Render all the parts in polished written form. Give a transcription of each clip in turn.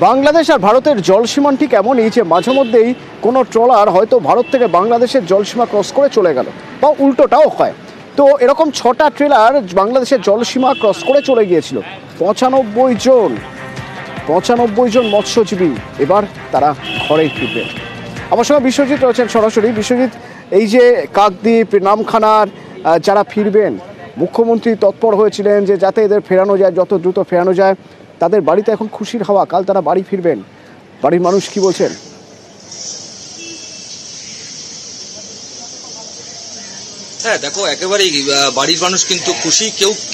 বাংলাদেশ আর ভারতের জলসীমা ঠিক এমনই যে মাঝে মধ্যেই কোনো ট্রলার হয়তো ভারত থেকে বাংলাদেশের জলসীমা ক্রস করে চলে গেল, বা উল্টোটাও হয়। তো এরকম 6টা ট্রেলার বাংলাদেশের জলসীমা ক্রস করে চলে গিয়েছিল। 95 জন মৎস্যজীবী এবার তারা ঘরেই ফিরবে। আমার সঙ্গে বিশ্বজিৎ রয়েছেন সরাসরি। বিশ্বজিৎ, এই যে কাকদ্বীপ, নামখানার যারা ফিরবেন, মুখ্যমন্ত্রী তৎপর হয়েছিলেন যে যাতে এদের ফেরানো যায়, যত দ্রুত ফেরানো যায়। তাদের বাড়িতে এখন খুশির হাওয়া, কাল তারা বাড়ি ফিরবেন। বাড়ির মানুষ কি বলছেন? হ্যাঁ দেখো, একেবারেই বাড়ির মানুষ কিন্তু খুশি।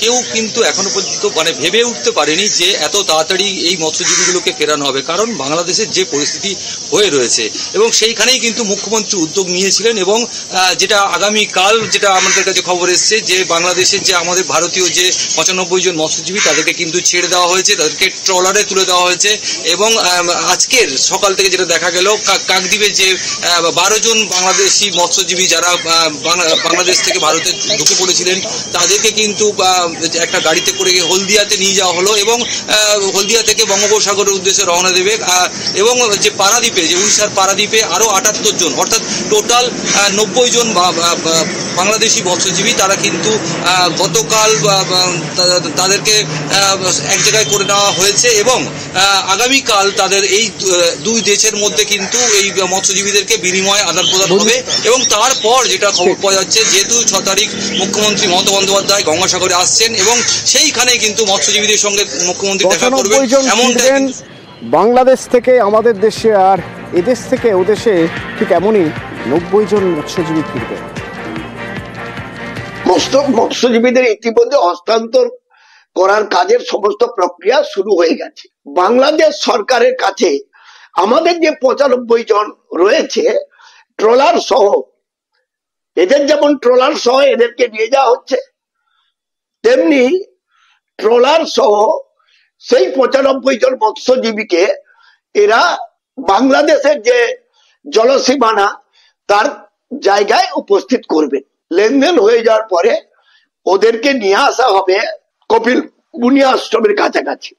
কেউ কিন্তু এখনো পর্যন্ত ভেবে উঠতে পারেনি যে এত তাড়াতাড়ি এই মৎস্যজীবীগুলোকে ফেরানো হবে, কারণ বাংলাদেশের যে পরিস্থিতি হয়ে রয়েছে এবং সেইখানেই কিন্তু মুখ্যমন্ত্রী উদ্যোগ নিয়েছিলেন। এবং যেটা আগামীকাল যেটা আমাদের কাছে খবর এসছে যে বাংলাদেশের যে আমাদের ভারতীয় যে 95 জন মৎস্যজীবী তাদেরকে কিন্তু ছেড়ে দেওয়া হয়েছে, তাদেরকে ট্রলারে তুলে দেওয়া হয়েছে। এবং আজকের সকাল থেকে যেটা দেখা গেল, কাকদ্বীপে যে 12 জন বাংলাদেশি মৎস্যজীবী যারা বাংলাদেশ থেকে ভারতে ঢুকে পড়েছিলেন তাদেরকে কিন্তু একটা গাড়িতে করে হলদিয়াতে নিয়ে যাওয়া হলো এবং হলদিয়া থেকে বঙ্গোপসাগরের উদ্দেশ্যে রওনা দেবে। এবং যে পারাদ্বীপে, যে উড়িষ্যার পারাদ্বীপে আরো 78 জন, অর্থাৎ টোটাল 90 জন বাংলাদেশি মৎস্যজীবী তারা কিন্তু গতকাল তাদেরকে এক জায়গায় করে নেওয়া হয়েছে। এবং আগামীকাল তাদের এই দুই দেশের মধ্যে কিন্তু এই মৎস্যজীবীদেরকে বিনিময় আদান প্রদান হবে। এবং তারপর যেটা খবর পাওয়া যাচ্ছে, যেহেতু 6 তারিখ মুখ্যমন্ত্রী মমতা বন্দ্যোপাধ্যায় গঙ্গাসাগরে আসছেন এবং সেইখানে কিন্তু মৎস্যজীবীদের সঙ্গে মুখ্যমন্ত্রী দেখা করবেন। এমনটাই বাংলাদেশ থেকে আমাদের দেশে আর এদেশ থেকে ওদেশে ঠিক এমনই 90 জন মৎস্যজীবী ফিরবে। মৎস্যজীবীদের ইতিমধ্যে হস্তান্তর করার কাজের সমস্ত প্রক্রিয়া শুরু হয়ে গেছে। বাংলাদেশ সরকারের কাছে আমাদের যে 95 জন রয়েছে ট্রলার সহ, এদের যেমন ট্রলার সহ এদেরকে নিয়ে যাওয়া হচ্ছে, তেমনি ট্রলার সহ সেই 95 জন মৎস্যজীবীকে এরা বাংলাদেশের যে জলসীমানা তার জায়গায় উপস্থিত করবে। লেনদেন হয়ে যাওয়ার পরে ওদেরকে নিয়ে আসা হবে কপিল মুনি আশ্রমের কাছাকাছি।